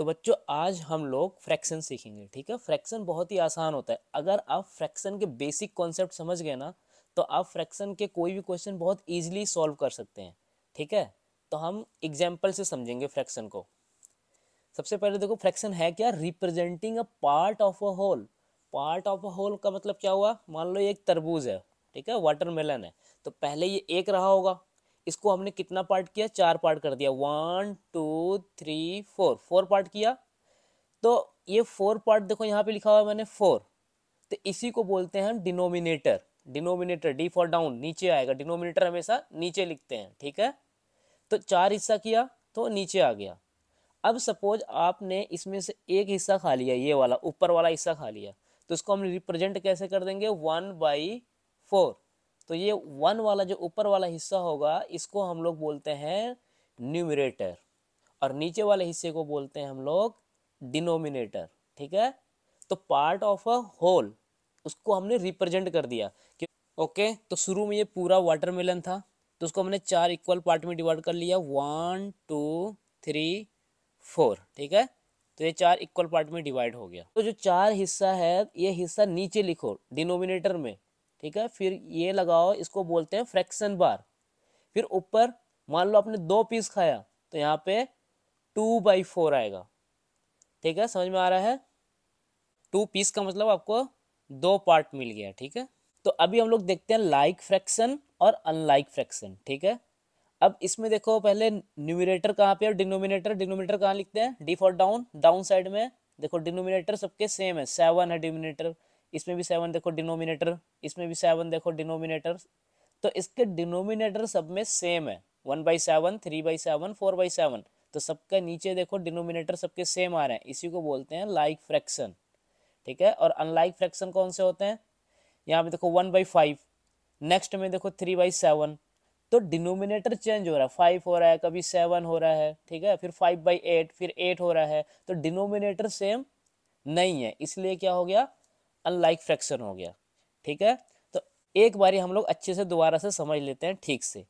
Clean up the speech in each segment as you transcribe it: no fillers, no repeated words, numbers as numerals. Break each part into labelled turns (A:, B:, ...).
A: तो बच्चों आज हम लोग फ्रैक्शन सीखेंगे। ठीक है, फ्रैक्शन बहुत ही आसान होता है। अगर आप फ्रैक्शन के बेसिक कॉन्सेप्ट समझ गए ना तो आप फ्रैक्शन के कोई भी क्वेश्चन बहुत इजीली सॉल्व कर सकते हैं। ठीक है, तो हम एग्जाम्पल से समझेंगे फ्रैक्शन को। सबसे पहले देखो फ्रैक्शन है क्या, representing a part of a whole. Part of a whole का मतलब क्या हुआ, मान लो ये एक तरबूज है, ठीक है, वाटरमेलन है। तो पहले ये एक रहा होगा, इसको हमने कितना पार्ट किया, 4 पार्ट कर दिया, 1 2 3 4, 4 पार्ट किया। तो ये 4 पार्ट देखो यहाँ पे लिखा हुआ है मैंने 4, तो इसी को बोलते हैं हम denominator. Denominator, D for down, नीचे आएगा, डिनोमिनेटर हमेशा नीचे लिखते हैं। ठीक है, तो 4 हिस्सा किया तो नीचे आ गया। अब सपोज आपने इसमें से एक हिस्सा खा लिया, ये वाला ऊपर वाला हिस्सा खा लिया, तो इसको हम रिप्रेजेंट कैसे कर देंगे, 1/4। तो ये 1 वाला जो ऊपर वाला हिस्सा होगा इसको हम लोग बोलते हैं न्यूमरेटर, और नीचे वाले हिस्से को बोलते हैं हम लोग डिनोमिनेटर। ठीक है, तो पार्ट ऑफ अ होल उसको हमने रिप्रेजेंट कर दिया कि ओके। तो शुरू में ये पूरा वाटरमेलन था, तो उसको हमने 4 इक्वल पार्ट में डिवाइड कर लिया, 1 2 3 4। ठीक है, तो ये 4 इक्वल पार्ट में डिवाइड हो गया। तो जो 4 हिस्सा है ये हिस्सा नीचे लिखो डिनोमिनेटर में। ठीक है, फिर ये लगाओ, इसको बोलते हैं फ्रैक्शन बार। फिर ऊपर मान लो आपने 2 पीस खाया तो यहाँ पे 2/4 आएगा। ठीक है, समझ में आ रहा है, 2 पीस का मतलब आपको 2 पार्ट मिल गया। ठीक है, तो अभी हम लोग देखते हैं लाइक फ्रैक्शन और अनलाइक फ्रैक्शन। ठीक है, अब इसमें देखो पहले न्यूमरेटर कहाँ पे और डिनोमिनेटर, डिनोमिनेटर कहाँ लिखते हैं, D for down, down side में। देखो डिनोमिनेटर सबके सेम है, 7 है डिनोमिनेटर, इसमें भी 7 देखो डिनोमिनेटर, इसमें भी 7 देखो डिनोमिनेटर। तो इसके डिनोमिनेटर सब में सेम है, 1/7 3/7 4/7। तो सबका नीचे देखो डिनोमिनेटर सबके सेम आ रहे हैं, इसी को बोलते हैं लाइक फ्रैक्शन। ठीक है, और अनलाइक फ्रैक्शन कौन से होते हैं, यहाँ पे देखो 1/5, नेक्स्ट में देखो 3/7। तो डिनोमिनेटर चेंज हो रहा है, 5 हो रहा है, कभी 7 हो रहा है। ठीक है, फिर 5/8, फिर 8 हो रहा है। तो डिनोमिनेटर सेम नहीं है, इसलिए क्या हो गया, अनलाइक फ्रैक्शन हो गया। ठीक है, तो एक बारी हम लोग अच्छे से दोबारा से समझ लेते हैं ठीक से।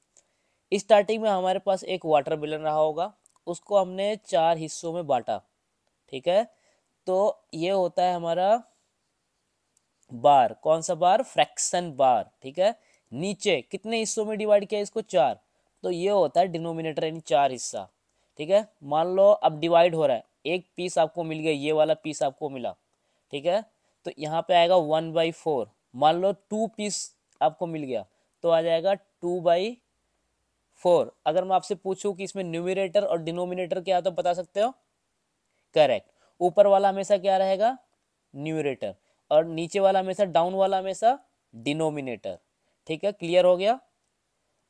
A: स्टार्टिंग में हमारे पास एक वाटर मेलन रहा होगा, उसको हमने 4 हिस्सों में बांटा। ठीक है, तो ये होता है हमारा बार, कौन सा बार, फ्रैक्शन बार। ठीक है, नीचे कितने हिस्सों में डिवाइड किया इसको, 4, तो ये होता है डिनोमिनेटर यानी 4 हिस्सा। ठीक है, मान लो अब डिवाइड हो रहा है, एक पीस आपको मिल गया, ये वाला पीस आपको मिला। ठीक है, तो यहाँ पे आएगा 1/4। मान लो 2 पीस आपको मिल गया तो आ जाएगा 2/4। अगर मैं आपसे पूछूं कि इसमें न्यूमरेटर और डिनोमिनेटर क्या है तो बता सकते हो, करेक्ट, ऊपर वाला हमेशा क्या रहेगा, न्यूमरेटर, और नीचे वाला हमेशा, डाउन वाला हमेशा डिनोमिनेटर। ठीक है, क्लियर हो गया।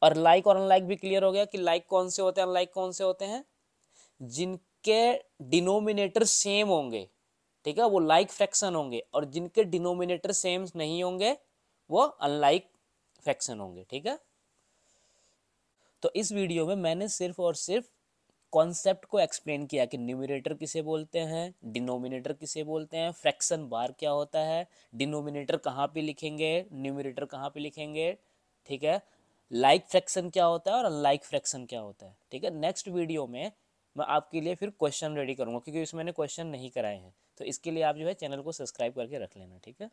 A: और लाइक और अनलाइक भी क्लियर हो गया कि लाइक कौन से होते हैं, अनलाइक कौन से होते हैं, जिनके डिनोमिनेटर सेम होंगे। ठीक है, वो लाइक फ्रैक्शन होंगे, और जिनके डिनोमिनेटर सेम नहीं होंगे वो अनलाइक फ्रैक्शन होंगे। ठीक है, तो इस वीडियो में मैंने सिर्फ और सिर्फ कॉन्सेप्ट को एक्सप्लेन किया कि न्यूमरेटर किसे बोलते हैं, डिनोमिनेटर किसे बोलते हैं, फ्रैक्शन बार क्या होता है, डिनोमिनेटर कहाँ पे लिखेंगे, न्यूमरेटर कहाँ पे लिखेंगे। ठीक है, लाइक फ्रैक्शन क्या होता है और अनलाइक फ्रैक्शन क्या होता है। ठीक है, नेक्स्ट वीडियो में मैं आपके लिए फिर क्वेश्चन रेडी करूँगा, क्योंकि इसमें मैंने क्वेश्चन नहीं कराए हैं। तो इसके लिए आप जो है चैनल को सब्सक्राइब करके रख लेना। ठीक है।